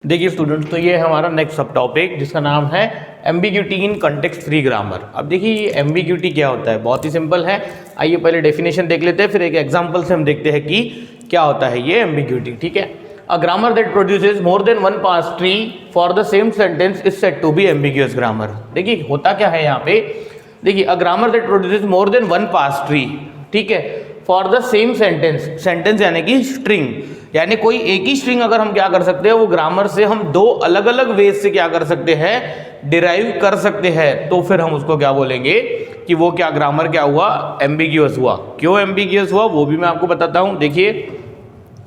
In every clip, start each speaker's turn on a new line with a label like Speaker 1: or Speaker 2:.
Speaker 1: देखिए स्टूडेंट्स, तो ये है हमारा नेक्स्ट सब टॉपिक जिसका नाम है ambiguity in context free grammar. अब देखिए ये एम्बिग्यूटी क्या होता है, बहुत ही सिंपल है। आइए पहले डेफिनेशन देख लेते हैं, फिर एक एग्जांपल से हम देखते हैं कि क्या होता है ये एम्बिग्यूटी। ठीक है, a grammar that produces more than one parse tree for the same sentence is said to be ambiguous grammar. देखिए होता क्या है यहाँ पे, देखिए a grammar that produces more than one parse tree, ठीक है, for the same sentence, sentence यानी कि स्ट्रिंग, यानी कोई एक ही स्ट्रिंग अगर हम क्या कर सकते हैं, वो ग्रामर से हम दो अलग अलग वेज से क्या कर सकते हैं, डिराइव कर सकते हैं, तो फिर हम उसको क्या बोलेंगे कि वो क्या ग्रामर क्या हुआ, एम्बिग्यूअस हुआ। क्यों एम्बिग्यूअस हुआ वो भी मैं आपको बताता हूं। देखिए,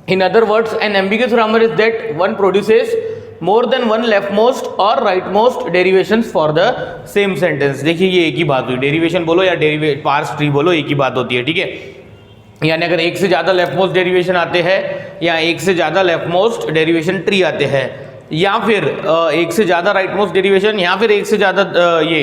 Speaker 1: in other words an ambiguous grammar is that one produces more than one leftmost और rightmost derivations for the same sentence. देखिए ये एक ही बात हुई, डेरिवेशन बोलो या पार्स ट्री बोलो, एक ही बात होती है। ठीक है, यानी अगर एक से ज़्यादा लेफ्ट मोस्ट डेरिवेशन आते हैं या एक से ज़्यादा लेफ्ट मोस्ट डेरिवेशन ट्री आते हैं, या फिर एक से ज़्यादा राइट मोस्ट डेरिवेशन या फिर एक से ज़्यादा ये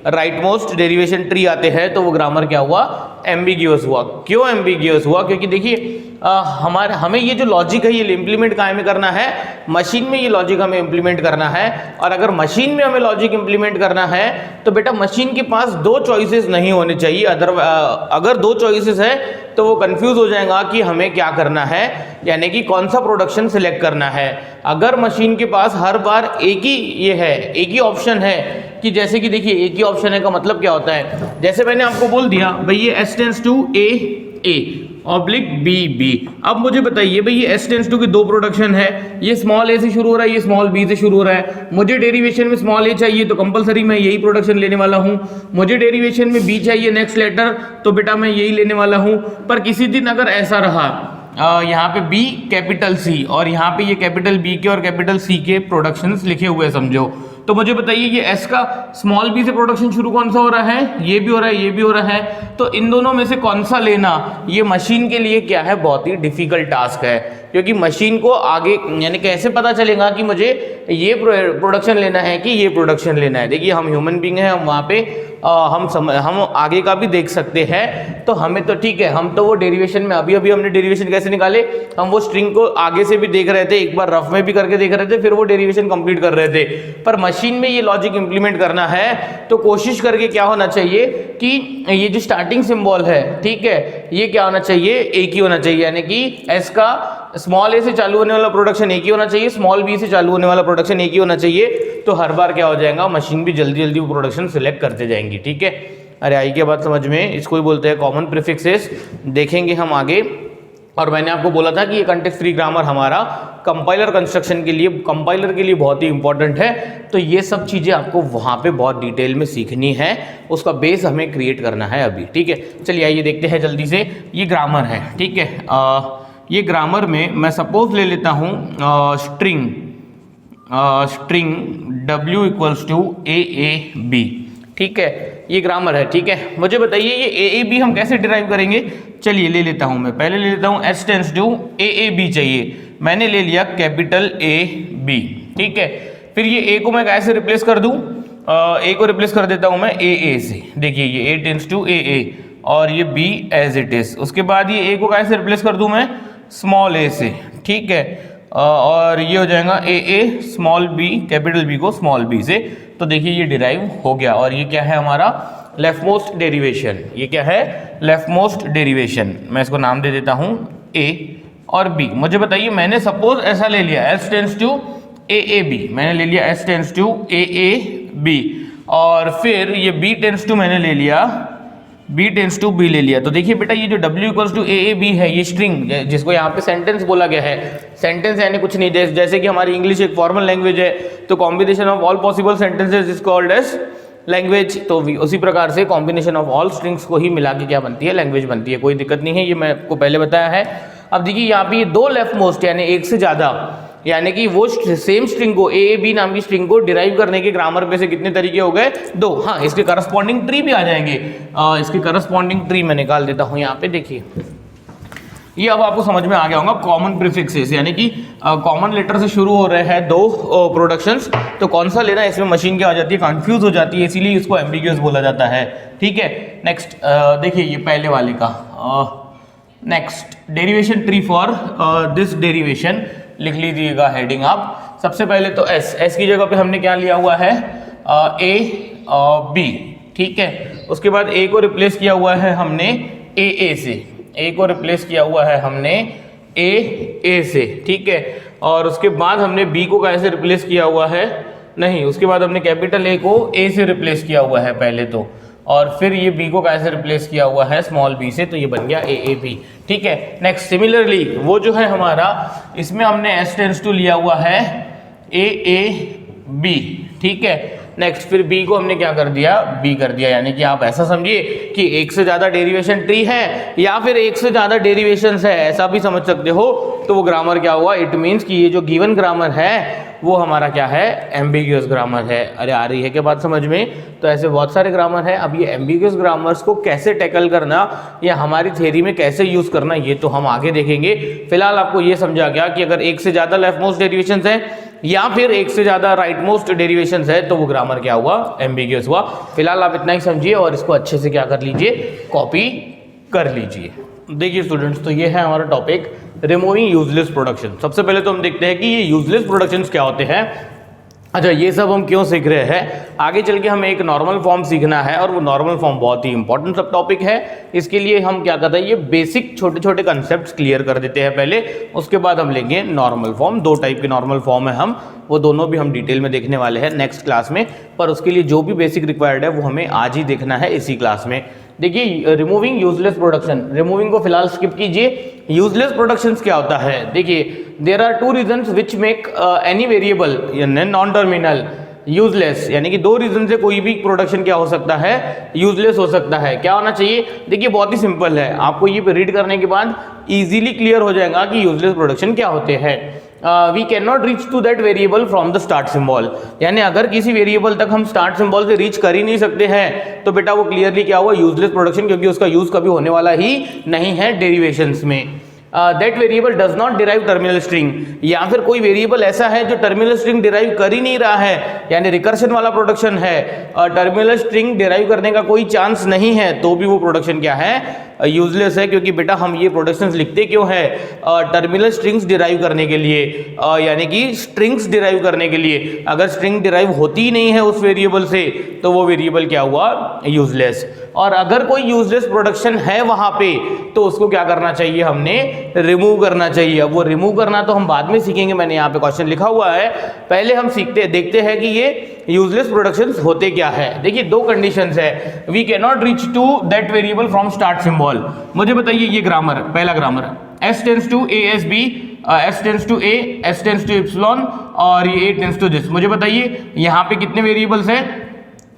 Speaker 1: राइट मोस्ट डेरिवेशन ट्री आते हैं, तो वो ग्रामर क्या हुआ, एम्बिग्यूअस हुआ। क्यों एम्बिग्यूअस हुआ, क्योंकि देखिए हमें ये जो लॉजिक है ये इम्प्लीमेंट कहाँ में करना है, मशीन में ये लॉजिक हमें इम्प्लीमेंट करना है। और अगर मशीन में हमें लॉजिक इम्प्लीमेंट करना है तो बेटा मशीन के पास दो चॉइसेस नहीं होने चाहिए। अगर दो चॉइसेस है तो वो कंफ्यूज हो जाएगा कि हमें क्या करना है, यानी कि कौन सा प्रोडक्शन सिलेक्ट करना है। अगर मशीन के पास हर बार एक ही ये है, एक ही ऑप्शन है, कि जैसे कि देखिए एक ही ऑप्शन है का मतलब क्या होता है, जैसे मैंने आपको बोल दिया भाई ये S tends to A oblique B. अब मुझे बताइए भाई ये S टेंस टू की दो प्रोडक्शन है, ये स्मॉल ए से शुरू हो रहा है, ये स्मॉल बी से शुरू हो रहा है। मुझे डेरिवेशन में स्मॉल ए चाहिए तो कंपलसरी मैं यही प्रोडक्शन लेने वाला हूँ। मुझे डेरिवेशन में बी चाहिए नेक्स्ट लेटर, तो बेटा मैं यही लेने वाला हूँ। पर किसी दिन अगर ऐसा रहा यहाँ पे बी कैपिटल सी और यहाँ पे ये कैपिटल बी के और कैपिटल सी के प्रोडक्शंस लिखे हुए समझो, तो मुझे बताइए ये एस का स्मॉल बी से प्रोडक्शन शुरू कौन सा हो रहा है, ये भी हो रहा है, ये भी हो रहा है, तो इन दोनों में से कौन सा लेना ये मशीन के लिए क्या है, बहुत ही डिफिकल्ट टास्क है। क्योंकि मशीन को आगे यानी कैसे पता चलेगा कि मुझे ये प्रोडक्शन लेना है कि ये प्रोडक्शन लेना है। देखिए हम ह्यूमन बीइंग हैं, हम वहाँ पे हम आगे का भी देख सकते हैं, तो हमें तो ठीक है, हम तो वो डेरिवेशन में अभी हमने डेरिवेशन कैसे निकाले, हम वो स्ट्रिंग को आगे से भी देख रहे थे, एक बार रफ में भी करके देख रहे थे, फिर वो डेरिवेशन कंप्लीट कर रहे थे। पर मशीन में ये लॉजिक इंप्लीमेंट करना है तो कोशिश करके क्या होना चाहिए कि ये जो स्टार्टिंग सिंबल है, ठीक है, ये क्या होना चाहिए, एक ही होना चाहिए, यानी कि एस का स्मॉल ए से चालू होने वाला प्रोडक्शन एक ही होना चाहिए, स्मॉल बी से चालू होने वाला प्रोडक्शन एक ही होना चाहिए। तो हर बार क्या हो जाएगा, मशीन भी जल्दी जल्दी वो प्रोडक्शन सिलेक्ट करते जाएंगी। ठीक है, अरे आई क्या बात समझ में, इसको ही बोलते हैं कॉमन प्रीफिक्सेस, देखेंगे हम आगे। और मैंने आपको बोला था कि ये कॉन्टेक्स्ट फ्री ग्रामर हमारा कंपाइलर कंस्ट्रक्शन के लिए, कंपाइलर के लिए बहुत ही इंपॉर्टेंट है। तो ये सब चीज़ें आपको वहाँ पे बहुत डिटेल में सीखनी है, उसका बेस हमें क्रिएट करना है अभी। ठीक है, चलिए आइए देखते हैं जल्दी से। ये ग्रामर है, ठीक है, ये ग्रामर में मैं सपोज ले लेता हूँ string W equals to AAB। ठीक है, ये ग्रामर है। ठीक है, मुझे बताइए ये AAB हम कैसे डिराइव करेंगे। चलिए ले लेता हूं, मैं पहले ले लेता हूं S टेंस टू AAB चाहिए, मैंने ले लिया कैपिटल AB। ठीक है, फिर ये A को मैं कैसे रिप्लेस कर दूं, A को रिप्लेस कर देता हूं मैं AA से। देखिए ये A टेंस टू AA और ये B एज इट इज। उसके बाद ये A को कैसे रिप्लेस कर दूं मैं, स्मॉल a से। ठीक है, और ये हो जाएगा AA small b capital B को स्मॉल b से। तो देखिए ये डिराइव हो गया, और ये क्या है हमारा लेफ्ट मोस्ट डेरिवेशन। ये क्या है, लेफ्ट मोस्ट डेरिवेशन। मैं इसको नाम दे देता हूँ A और B। मुझे बताइए मैंने सपोज ऐसा ले लिया S टेंस टू AAB, मैंने ले लिया S टेंस टू AAB, और फिर ये B टेंस टू मैंने ले लिया B टेंस टू B ले लिया। तो देखिए बेटा ये जो W इक्वल्स टू AAB है, ये स्ट्रिंग जिसको यहाँ पे सेंटेंस बोला गया है, सेंटेंस यानी कुछ नहीं, जैसे कि हमारी इंग्लिश एक फॉर्मल लैंग्वेज है, तो combination of all possible sentences is called as language. तो उसी प्रकार से कॉम्बिनेशन ऑफ ऑल स्ट्रिंग्स को ही मिला के क्या बनती है, लैंग्वेज बनती है। कोई दिक्कत नहीं है, ये मैं आपको पहले बताया है। अब देखिए यहाँ पे ये दो लेफ्ट मोस्ट यानी एक से ज्यादा, यानी कि वो सेम स्ट्रिंग को AAB नाम की स्ट्रिंग को डिराइव करने के ग्रामर पे से कितने तरीके हो गए, दो। हाँ, इसके करस्पॉन्डिंग ट्री भी आ जाएंगे, इसके करस्पॉन्डिंग ट्री मैं निकाल देता हूँ यहाँ पे। देखिए ये अब आपको समझ में आ गया होगा, कॉमन प्रीफिक्सेस यानी कि कॉमन लेटर से शुरू हो रहे हैं दो प्रोडक्शंस, तो कौन सा लेना है, इसमें मशीन क्या हो जाती है, कंफ्यूज हो जाती है, इसीलिए इसको एम्बिग्यूअस बोला जाता है। ठीक है, नेक्स्ट देखिए ये पहले वाले का next derivation tree for this derivation लिख लीजिएगा हेडिंग आप सबसे पहले तो एस की जगह पे हमने क्या लिया हुआ है, ए बी, ठीक है। उसके बाद ए को रिप्लेस किया हुआ है हमने ए से, ए को रिप्लेस किया हुआ है हमने ए से, ठीक है। और उसके बाद हमने बी को कैसे रिप्लेस किया हुआ है, नहीं, उसके बाद हमने कैपिटल ए को ए से रिप्लेस किया हुआ है पहले तो, और फिर ये बी को कैसे रिप्लेस किया हुआ है, स्मॉल बी से, तो ये बन गया ए बी, ठीक है। नेक्स्ट सिमिलरली वो जो है हमारा, इसमें हमने एस टेंस टू लिया हुआ है ए बी, ठीक है। नेक्स्ट फिर बी को हमने क्या कर दिया, बी कर दिया, यानी कि आप ऐसा समझिए कि एक से ज़्यादा डेरिवेशन ट्री है या फिर एक से ज़्यादा डेरिवेशंस है, ऐसा भी समझ सकते हो। तो वो ग्रामर क्या हुआ, इट मीन्स कि ये जो गिवन ग्रामर है वो हमारा क्या है, एम्बिग्यूअस ग्रामर है। अरे आ रही है क्या बात समझ में? तो ऐसे बहुत सारे ग्रामर है। अब ये एम्बिग्यूअस ग्रामर्स को कैसे टैकल करना या हमारी थ्योरी में कैसे यूज़ करना, ये तो हम आगे देखेंगे। फिलहाल आपको ये समझा गया कि अगर एक से ज़्यादा लेफ्ट मोस्ट डेरिवेशंस है या फिर एक से ज़्यादा राइट मोस्ट डेरिवेशंस है तो वो ग्रामर क्या हुआ, एम्बिग्यूअस हुआ। फिलहाल आप इतना ही समझिए और इसको अच्छे से क्या कर लीजिए, कॉपी कर लीजिए। देखिए स्टूडेंट्स, तो ये है हमारा टॉपिक रिमूविंग यूजलेस प्रोडक्शन। सबसे पहले तो हम देखते हैं कि ये यूजलेस प्रोडक्शंस क्या होते हैं। अच्छा, ये सब हम क्यों सीख रहे हैं, आगे चल के हमें एक नॉर्मल फॉर्म सीखना है और वो नॉर्मल फॉर्म बहुत ही इंपॉर्टेंट सब टॉपिक है। इसके लिए हम क्या करते हैं, ये बेसिक छोटे छोटे कंसेप्ट्स क्लियर कर देते हैं पहले, उसके बाद हम लेंगे नॉर्मल फॉर्म। दो टाइप के नॉर्मल फॉर्म है, हम वो दोनों भी हम डिटेल में देखने वाले हैं नेक्स्ट क्लास में, पर उसके लिए जो भी बेसिक रिक्वायर्ड है वो हमें आज ही देखना है इसी क्लास में। देखिए रिमूविंग यूजलेस प्रोडक्शन, रिमूविंग को फिलहाल स्किप कीजिए। यूजलेस प्रोडक्शंस क्या होता है, देखिए there are two reasons which make any variable non terminal useless, यानी कि दो रीजन से कोई भी प्रोडक्शन क्या हो सकता है, यूजलेस हो सकता है। क्या होना चाहिए, देखिए बहुत ही सिंपल है, आपको ये रीड करने के बाद इजीली क्लियर हो जाएगा कि यूजलेस प्रोडक्शन क्या होते हैं। We can not reach to that variable from the start symbol, यानी अगर किसी वेरिएबल तक हम स्टार्ट सिंबल से रीच कर ही नहीं सकते हैं तो बेटा वो क्लियरली क्या हुआ, यूजलेस प्रोडक्शन, क्योंकि उसका यूज कभी होने वाला ही नहीं है डेरिवेशंस में। That variable does not derive terminal string, या फिर कोई वेरिएबल ऐसा है जो टर्मिनल स्ट्रिंग डिराइव कर ही नहीं रहा है, यानी रिकर्शन वाला प्रोडक्शन है, टर्मिनल स्ट्रिंग डिराइव करने का कोई चांस नहीं है, तो भी वो प्रोडक्शन क्या है, यूजलेस है। क्योंकि बेटा हम ये प्रोडक्शंस लिखते क्यों है, टर्मिनल स्ट्रिंग्स डिराइव करने के लिए, यानी कि स्ट्रिंग्स डिराइव करने के लिए। अगर स्ट्रिंग डिराइव होती ही नहीं है उस वेरिएबल से तो वो वेरिएबल क्या हुआ, यूजलेस। और अगर कोई यूजलेस प्रोडक्शन है वहां पे तो उसको क्या करना चाहिए, हमने रिमूव करना चाहिए। अब वो रिमूव करना तो हम बाद में सीखेंगे, मैंने यहाँ पे क्वेश्चन लिखा हुआ है, पहले हम देखते हैं कि ये यूजलेस प्रोडक्शंस होते क्या है। देखिए दो कंडीशंस है, we can not reach to that variable from start symbol. मुझे बताइए ये ग्रामर, पहला grammar s tends to a s b, s tends to a, s tends to epsilon और ये a टेंस टू दिस। मुझे बताइए यहाँ पे कितने वेरिएबल्स हैं,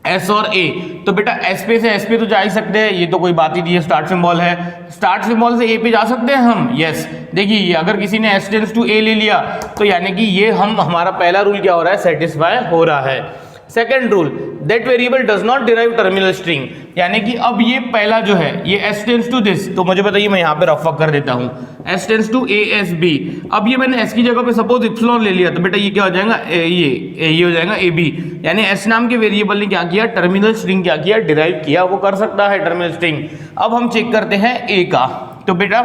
Speaker 1: S और A। तो बेटा S पे से S पे तो जा ही सकते हैं, ये तो कोई बात ही नहीं है, स्टार्ट सिंबल है, स्टार्ट सिंबल से A पे जा सकते हैं हम, यस। देखिए ये अगर किसी ने S टेंस टू A ले लिया तो यानी कि ये हमारा पहला रूल क्या हो रहा है, सेटिस्फाई हो रहा है। Second rule, that variable does not derive terminal string, यानी कि अब ये पहला जो है ये S टेंस टू दिस, तो मुझे बताइए मैं यहाँ पे रफ कर देता हूँ, S tends to A S B। अब ये मैंने S की जगह पे सपोज इप्सिलॉन ले लिया तो बेटा ये क्या हो जाएगा, ये हो जाएगा A B, यानी S नाम के वेरिएबल ने क्या किया, टर्मिनल स्ट्रिंग क्या किया, डिराइव किया, वो कर सकता है टर्मिनल स्ट्रिंग। अब हम चेक करते हैं A का, तो बेटा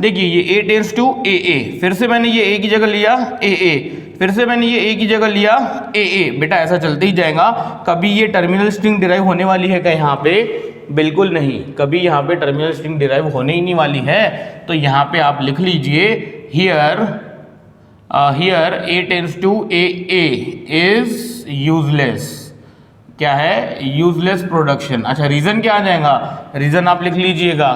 Speaker 1: देखिए ये A टेंस टू A, फिर से मैंने ये A की जगह लिया A, फिर से मैंने ये A की जगह लिया A। बेटा ऐसा चलते ही जाएगा, कभी ये टर्मिनल स्ट्रिंग डिराइव होने वाली है क्या यहाँ पे, बिल्कुल नहीं, कभी यहाँ पे टर्मिनल स्ट्रिंग डिराइव होने ही नहीं वाली है। तो यहाँ पे आप लिख लीजिए here A tends to A is useless, क्या है, यूजलेस प्रोडक्शन। अच्छा रीजन क्या आ जाएगा, रीजन आप लिख लीजिएगा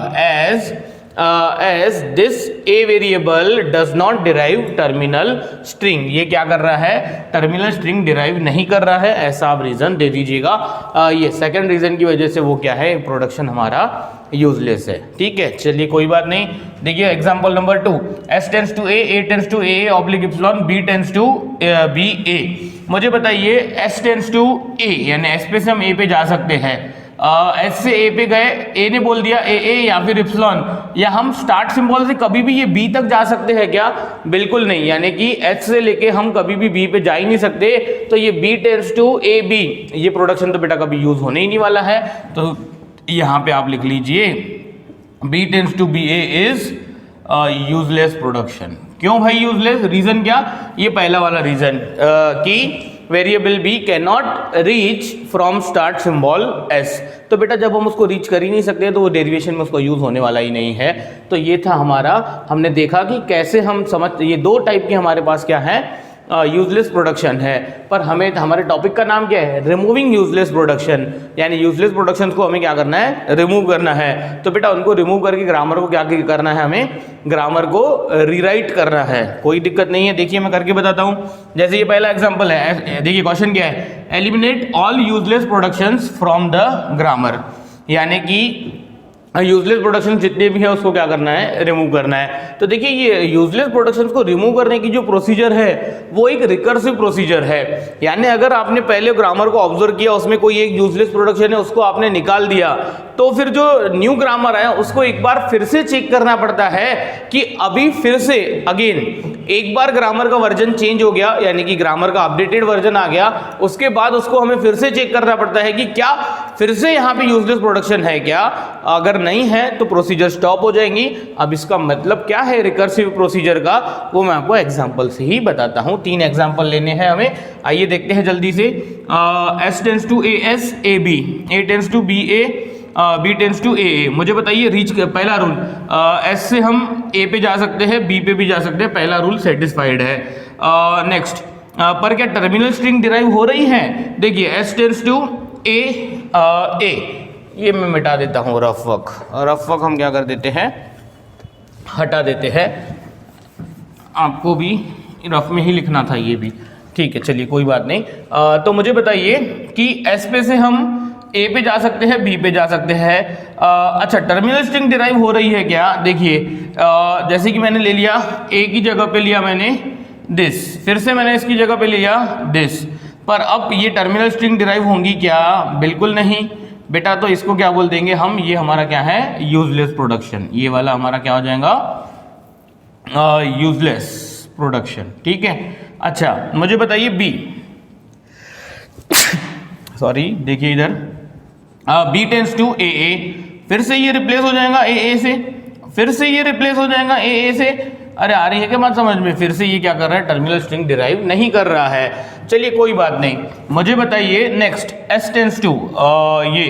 Speaker 1: as this a variable does not derive terminal string, ये क्या कर रहा है, टर्मिनल स्ट्रिंग डिराइव नहीं कर रहा है, ऐसा आप रीजन दे दीजिएगा। ये सेकंड रीजन की वजह से वो क्या है, प्रोडक्शन हमारा यूजलेस है। ठीक है, चलिए कोई बात नहीं। देखिए example number 2, S tends to A tends to A oblique epsilon, B tends to B A। मुझे बताइए S टेंस टू A, यानी S पे से हम A पे जा सकते हैं, S से A पे गए, A ने बोल दिया A या फिर इप्सिलॉन, या हम स्टार्ट सिंबल से कभी भी ये B तक जा सकते हैं क्या, बिल्कुल नहीं, यानी कि H से लेके हम कभी भी B पे जा ही नहीं सकते। तो ये B tends to A B, ये प्रोडक्शन तो बेटा कभी यूज होने ही नहीं वाला है, तो यहाँ पे आप लिख लीजिए B tends to B A is useless production. क्यों भाई यूजलेस? रीजन क्या? ये पहला वाला रीजन कि variable B can not reach from start symbol S. तो बेटा जब हम उसको रीच कर ही नहीं सकते तो वो डेरिवेशन में उसको यूज होने वाला ही नहीं है। तो ये था हमारा, हमने देखा कि कैसे हम समझ, ये दो टाइप के हमारे पास क्या है, यूजलेस प्रोडक्शन है। पर हमें, हमारे टॉपिक का नाम क्या है? रिमूविंग यूजलेस प्रोडक्शन, यानी यूजलेस प्रोडक्शन को हमें क्या करना है? रिमूव करना है। तो बेटा उनको रिमूव करके ग्रामर को क्या करना है? हमें ग्रामर को रीराइट करना है। कोई दिक्कत नहीं है, देखिए मैं करके बताता हूँ। जैसे ये पहला एग्जाम्पल है, देखिए क्वेश्चन क्या है, eliminate all useless productions from the grammar, यानी कि यूजलेस प्रोडक्शन जितने भी है उसको क्या करना है? रिमूव करना है। तो देखिए ये यूजलेस प्रोडक्शंस को रिमूव करने की जो प्रोसीजर है वो एक रिकर्सिव प्रोसीजर है। यानी अगर आपने पहले ग्रामर को ऑब्जर्व किया, उसमें कोई एक यूजलेस प्रोडक्शन है, उसको आपने निकाल दिया, तो फिर जो न्यू ग्रामर है उसको एक बार फिर से चेक करना पड़ता है कि अभी फिर से अगेन एक बार ग्रामर का वर्जन चेंज हो गया, यानी कि ग्रामर का अपडेटेड वर्जन आ गया, उसके बाद उसको हमें फिर से चेक करना पड़ता है कि क्या फिर से यहाँ पे यूजलेस प्रोडक्शन है क्या। अगर नहीं है तो प्रोसीजर स्टॉप हो जाएंगी। अब इसका मतलब क्या है रिकर्सिव प्रोसीजर का, वो मैं आपको एग्जांपल से ही बताता हूँ। 3 एग्जांपल लेने हैं हमें, आइए देखते हैं जल्दी से। S tends to AS AB, A tends to BA, B tends to AA। मुझे बताइए रीच, पहला रूल, S से हम A पे जा सकते हैं, B पे भी जा सकते हैं, पहला रूल सेटिस्फाइड है। नेक्स्ट, पर क्या टर्मिनल स्ट्रिंग डिराइव हो रही है? देखिए S टेंस टू A, ये मैं मिटा देता हूँ रफ वर्क हम क्या कर देते हैं? हटा देते हैं। आपको भी रफ में ही लिखना था ये भी, ठीक है, चलिए कोई बात नहीं। तो मुझे बताइए कि S पे से हम A पे जा सकते हैं, B पे जा सकते हैं। अच्छा, टर्मिनल स्ट्रिंग डिराइव हो रही है क्या? देखिए जैसे कि मैंने ले लिया, A की जगह पे लिया मैंने दिस, फिर से मैंने इसकी जगह पे लिया दिस, पर अब ये टर्मिनल स्ट्रिंग डिराइव होंगी क्या? बिल्कुल नहीं बेटा। तो इसको क्या बोल देंगे हम? ये हमारा क्या है? Useless production. ये वाला हमारा क्या हो जाएगा? यूजलेस प्रोडक्शन, ठीक है। अच्छा मुझे बताइए B, सॉरी देखिए इधर, B टेंस टू AA, फिर से ये रिप्लेस हो जाएगा AA से, फिर से ये रिप्लेस हो जाएगा AA से। अरे आ रही है क्या बात समझ में? फिर से ये क्या कर रहा है? टर्मिनल स्ट्रिंग डिराइव नहीं कर रहा है। चलिए कोई बात नहीं, मुझे बताइए नेक्स्ट, S टेंस टू ये,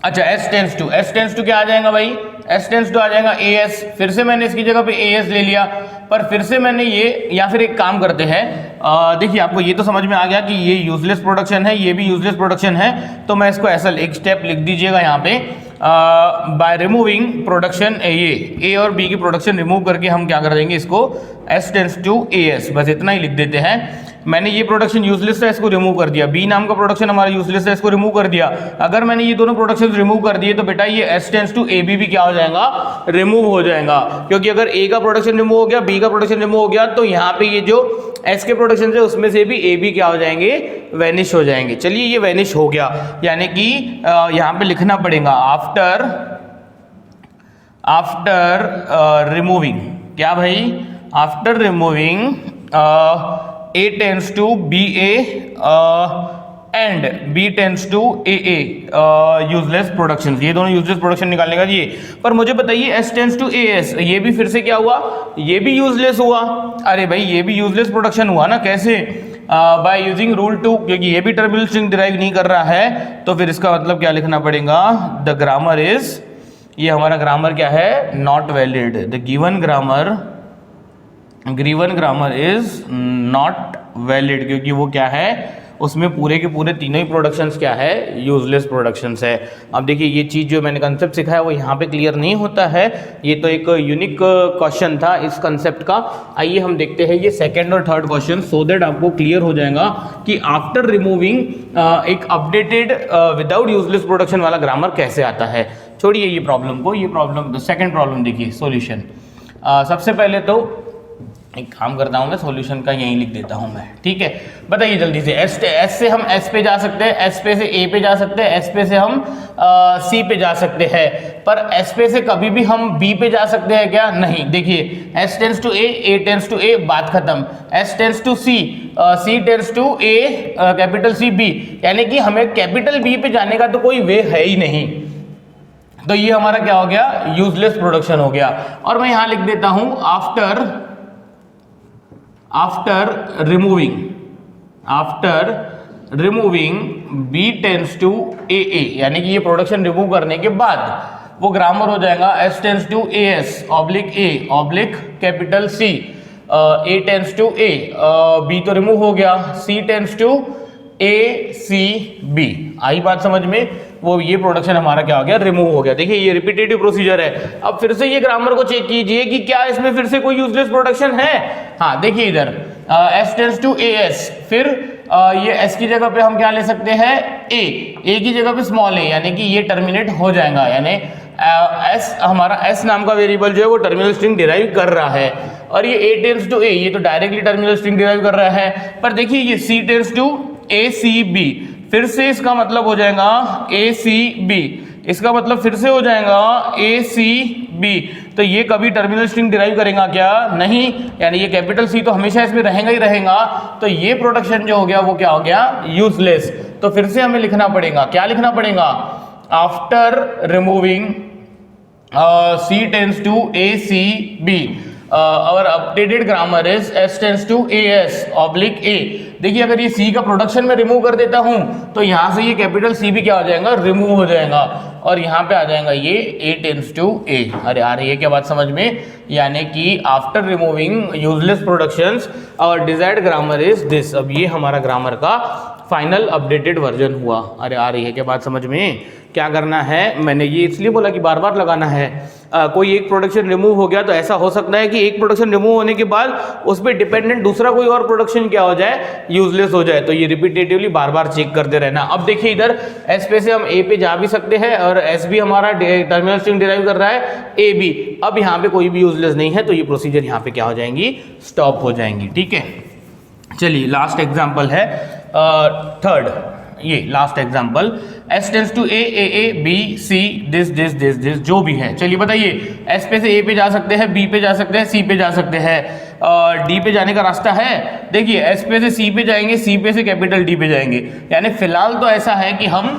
Speaker 1: अच्छा S टेंस टू क्या आ जाएगा भाई? S टेंस टू आ जाएगा AS, फिर से मैंने इसकी जगह पे AS ले लिया, पर फिर से मैंने ये, या फिर एक काम करते हैं, देखिए आपको ये तो समझ में आ गया कि ये यूजलेस प्रोडक्शन है, ये भी यूजलेस प्रोडक्शन है। तो मैं इसको ऐसा एक स्टेप लिख दीजिएगा यहाँ पे, बाय रिमूविंग प्रोडक्शन, ये A और B की प्रोडक्शन रिमूव करके हम क्या कर देंगे? इसको S टेंस टू AS, बस इतना ही लिख देते हैं। मैंने ये प्रोडक्शन यूजलेस है, इसको रिमूव कर दिया। B नाम का प्रोडक्शन हमारा यूजलेस है, इसको रिमूव कर दिया। अगर मैंने ये दोनों प्रोडक्शन रिमूव कर दिए तो बेटा ये S टेंस टू AB भी क्या हो जाएगा? रिमूव हो जाएगा। क्योंकि अगर A का प्रोडक्शन रिमूव हो गया, B का प्रोडक्शन रिमूव हो गया, तो यहाँ पे ये जो S के प्रोडक्शन है उसमें से भी AB क्या हो जाएंगे? वैनिश हो जाएंगे। चलिए ये वैनिश हो गया, यानी कि यहाँ पे लिखना पड़ेगा आफ्टर रिमूविंग, क्या भाई? After removing A tends to BA and B tends to AA useless production, ये दोनों यूजलेस प्रोडक्शन निकालने का ये। पर मुझे बताइए S टेंस टू AS, ये भी फिर से क्या हुआ? ये भी यूजलेस हुआ। अरे भाई ये भी यूजलेस प्रोडक्शन हुआ ना, कैसे? बाय यूजिंग रूल 2, क्योंकि ये भी टर्मिनल स्ट्रिंग डिराइव नहीं कर रहा है, तो फिर इसका मतलब क्या लिखना पड़ेगा? द ग्रामर इज, ये हमारा ग्रामर क्या है? Not valid. The given grammar is not valid, क्योंकि वो क्या है? उसमें पूरे के पूरे तीनों ही प्रोडक्शंस क्या है? यूजलेस प्रोडक्शंस है। अब देखिए ये चीज़ जो मैंने कंसेप्ट सिखाया वो यहाँ पे क्लियर नहीं होता है, ये तो एक यूनिक क्वेश्चन था इस कंसेप्ट का। आइए हम देखते हैं ये सेकंड और थर्ड क्वेश्चन, सो दैट आपको क्लियर हो जाएगा कि आफ्टर रिमूविंग एक अपडेटेड विदाउट यूजलेस प्रोडक्शन वाला ग्रामर कैसे आता है। छोड़िए ये प्रॉब्लम को, ये प्रॉब्लम सेकेंड प्रॉब्लम देखिए, सोल्यूशन। सबसे पहले तो एक काम करता हूँ मैं, सॉल्यूशन का यहीं लिख देता हूँ मैं, ठीक है। बताइए जल्दी से, S से हम S पे जा सकते हैं, S पे से A पे जा सकते हैं, S पे से हम C पे जा सकते हैं, पर S पे से कभी भी हम B पे जा सकते हैं क्या? नहीं। देखिए S tends to A tends to A, बात खत्म। S tends to C tends to A, capital C B, यानी कि हमें कैपिटल B पे जाने का तो कोई वे है ही नहीं। तो ये हमारा क्या हो गया? यूजलेस प्रोडक्शन हो गया। और मैं यहाँ लिख देता हूँ after removing B tends to AA, यानी कि ये प्रोडक्शन रिमूव करने के बाद वो ग्रामर हो जाएगा S tends to AS oblique A oblique capital C, A tends to A, B तो रिमूव हो गया, C टेंस टू ACB। आई बात समझ में? वो ये प्रोडक्शन हमारा क्या हो गया, रिमूव हो गया। देखिए ये रिपीटेटिव प्रोसीजर है। अब फिर से ये ग्रामर को चेक कीजिए कि क्या इसमें फिर से कोई यूजलेस प्रोडक्शन है। हाँ देखिए इधर S टेंस टू AS, फिर ये S की जगह पे हम क्या ले सकते हैं, A की जगह पे स्मॉल a, यानी कि ये टर्मिनेट हो जाएगा, यानी S हमारा S नाम का वेरिएबल जो है वो टर्मिनल स्ट्रिंग डिराइव कर रहा है, और ये A टेंस टू A, ये तो डायरेक्टली टर्मिनल स्ट्रिंग डिराइव कर रहा है। पर देखिए ये C टेंस टू ACB, फिर से इसका मतलब हो जाएगा ACB, इसका मतलब फिर से हो जाएगा ACB। तो ये कभी टर्मिनल स्ट्रिंग डिराइव करेगा क्या? नहीं, यानी ये कैपिटल C तो हमेशा इसमें रहेगा ही रहेगा। तो ये प्रोडक्शन जो हो गया वो क्या हो गया, यूजलेस। तो फिर से हमें लिखना पड़ेगा, क्या लिखना पड़ेगा, after removing C tends to ACB और updated grammar is S tends to AS oblique A। देखिए अगर ये C का प्रोडक्शन में रिमूव कर देता हूं तो यहां से ये कैपिटल C भी क्या हो जाएगा, रिमूव हो जाएगा, और यहाँ पे आ जाएगा ये A टेंस टू A। अरे यार ये क्या बात समझ में, यानी कि आफ्टर रिमूविंग यूजलेस प्रोडक्शंस और डिजायर्ड ग्रामर इज दिस। अब ये हमारा ग्रामर का फाइनल अपडेटेड वर्जन हुआ। अरे आ रही है क्या बात समझ में? क्या करना है, मैंने ये इसलिए बोला कि बार बार लगाना है। कोई एक प्रोडक्शन रिमूव हो गया तो ऐसा हो सकता है कि एक प्रोडक्शन रिमूव होने के बाद उस पर डिपेंडेंट दूसरा कोई और प्रोडक्शन क्या हो जाए, यूजलेस हो जाए। तो ये रिपीटेटिवली बार बार चेक करते रहना। अब देखिए इधर S पे से हम A पे जा भी सकते हैं, और S भी हमारा टर्मिनल स्ट्रिंग डिराइव कर रहा है A भी। अब यहाँ पे कोई भी यूजलेस नहीं है, तो ये प्रोसीजर यहाँ पे क्या हो जाएंगी, स्टॉप हो जाएंगी। ठीक है, चलिए लास्ट एग्जाम्पल है थर्ड, ये last example S tends to A B C this जो भी है। चलिए बताइए, S पे से A पे जा सकते हैं, B पे जा सकते हैं, C पे जा सकते हैं, D पे जाने का रास्ता है। देखिए S पे से C पे जाएंगे, C पे से कैपिटल D पे जाएंगे, यानी फिलहाल तो ऐसा है कि हम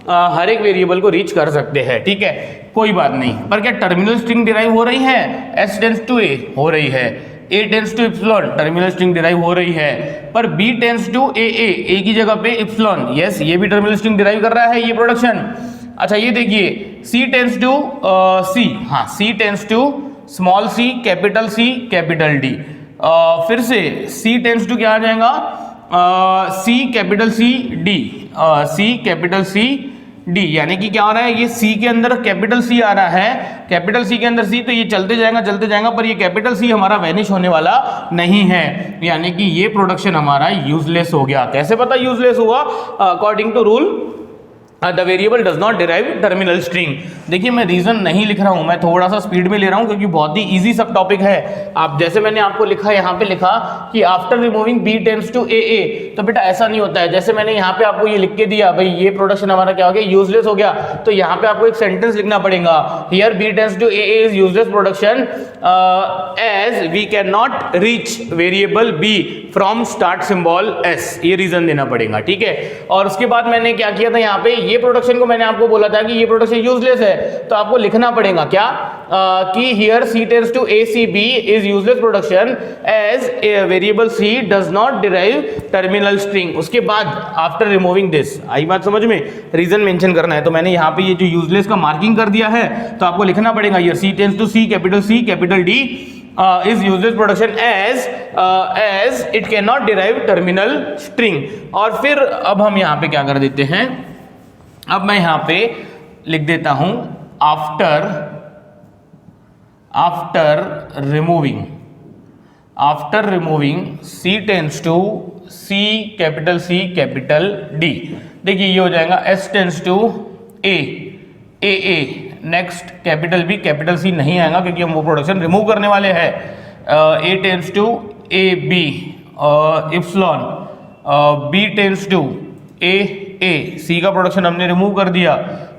Speaker 1: हर एक वेरिएबल को रीच कर सकते हैं। ठीक है, कोई बात नहीं। पर क्या टर्मिनल स्ट्रिंग डिराइव हो रही है? S टेंस टू A हो रही है, A tends to epsilon terminal string derive हो रही है, पर B टेंस टू A की जगह पे इप्सिलॉन, यस ये भी टर्मिनल स्ट्रिंग डिराइव कर रहा है ये प्रोडक्शन। अच्छा ये देखिए C टेंस टू C, हाँ C tends to small c capital D, फिर से C टेंस टू क्या आ जाएगा, C capital C D, C capital C D, यानी कि क्या हो रहा है, ये C के अंदर कैपिटल C आ रहा है, कैपिटल C के अंदर C, तो ये चलते जाएगा, पर ये कैपिटल C हमारा वैनिश होने वाला नहीं है, यानी कि ये प्रोडक्शन हमारा यूजलेस हो गया। कैसे पता यूजलेस हुआ? According to rule the variable does not derive terminal string. देखिए मैं रीजन नहीं लिख रहा हूं, मैं थोड़ा सा स्पीड में ले रहा हूं क्योंकि बहुत ही इजी सब टॉपिक है। आप जैसे मैंने आपको लिखा, यहाँ पे लिखा कि after removing B tends to AA, तो बेटा ऐसा नहीं होता है। जैसे मैंने यहाँ पे आपको ये लिख के दिया, भाई ये प्रोडक्शन हमारा क्या हो गया, यूजलेस हो गया, तो यहाँ पे आपको एक सेंटेंस लिखना पड़ेगा, here B tends to AA is useless production as we can not reach variable B from start symbol S, ये रीजन देना पड़ेगा। ठीक है, और उसके बाद मैंने क्या किया था, यहाँ पे ये प्रोडक्शन को मैंने आपको बोला था कि ये प्रोडक्शन यूजलेस है, तो आपको लिखना पड़ेगा क्या, कि here C tends to ACB is useless production as variable C does not derive terminal string. उसके बाद आफ्टर रिमूविंग दिस, आई बात समझ में, रीजन मेंशन करना है। तो मैंने यहाँ पे ये जो यूजलेस का मार्किंग कर दिया है, तो आपको लिखना पड़ेगा here C tends to C capital D is useless production as it cannot derive terminal string। और फिर अब हम यहाँ पे क्या कर देते हैं, अब मैं यहाँ पे लिख देता हूं after removing C tends to C capital D। देखिए ये हो जाएगा S tends to A, next capital C नहीं आएगा क्योंकि हम वो प्रोडक्शन रिमूव करने वाले हैं। A tends to AB epsilon, B tends to A, C का प्रोडक्शन हमने रिमूव कर दिया,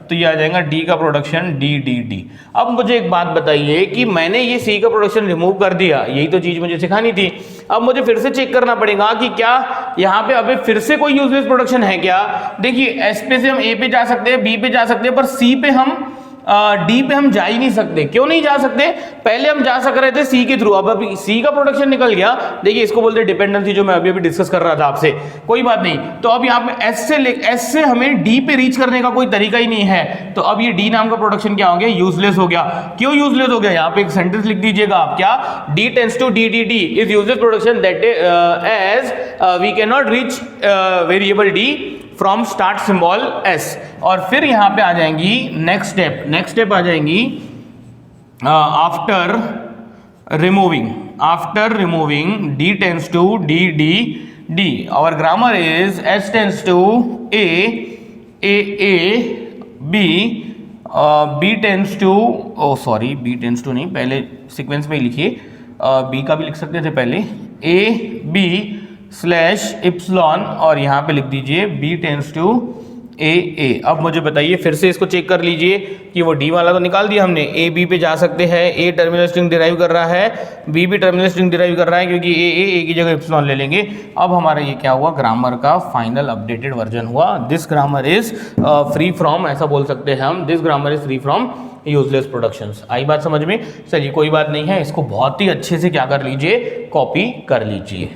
Speaker 1: तो ये आ जाएगा D का प्रोडक्शन D। अब मुझे एक बात बताइए कि मैंने ये C का प्रोडक्शन रिमूव कर दिया, यही तो चीज मुझे सिखानी थी। अब मुझे फिर से चेक करना पड़ेगा कि क्या यहाँ पे अभी फिर से कोई यूजलेस प्रोडक्शन है क्या। देखिए S पे से हम A पे जा सकते हैं, B पे जा सकते हैं, पर C पे हम डी पे हम जा ही नहीं सकते। क्यों नहीं जा सकते? पहले हम जा सक रहे थे सी के थ्रू, अब अभी सी का प्रोडक्शन निकल गया। देखिए इसको बोलते हैं डिपेंडेंसी, जो मैं अभी अभी डिस्कस कर रहा था आपसे। कोई बात नहीं, तो अब यहाँ पे एस से हमें डी पे रीच करने का कोई तरीका ही नहीं है, तो अब ये डी नाम का प्रोडक्शन क्या हो गया? यूजलेस हो गया। क्यों यूजलेस हो गया? यहाँ पे एक सेंटेंस लिख दीजिएगा आप, क्या? D tends to D D D is useless production that as we can not reach variable D from start symbol S. और फिर यहां पे आ जाएंगी नेक्स्ट स्टेप आ जाएंगी after removing D tends to D D D. Our grammar is S tends to A B, B tends to, oh sorry B tends to नहीं, पहले sequence में ही लिखिए, बी का भी लिख सकते थे पहले, ए बी स्लैश इप्सिलॉन, और यहाँ पे लिख दीजिए बी टेंस टू ए। अब मुझे बताइए, फिर से इसको चेक कर लीजिए कि वो डी वाला तो निकाल दिया हमने, ए बी पे जा सकते हैं, ए टर्मिनल स्ट्रिंग डिराइव कर रहा है, बी भी टर्मिनल स्ट्रिंग डिराइव कर रहा है, क्योंकि ए की जगह इप्सिलॉन ले लेंगे। अब हमारा ये क्या हुआ? ग्रामर का फाइनल अपडेटेड वर्जन हुआ। This grammar is free from, ऐसा बोल सकते हैं हम, this grammar is free from useless productions. आई बात समझ में? चलिए कोई बात नहीं है, इसको बहुत ही अच्छे से क्या कर लीजिए, कॉपी कर लीजिए।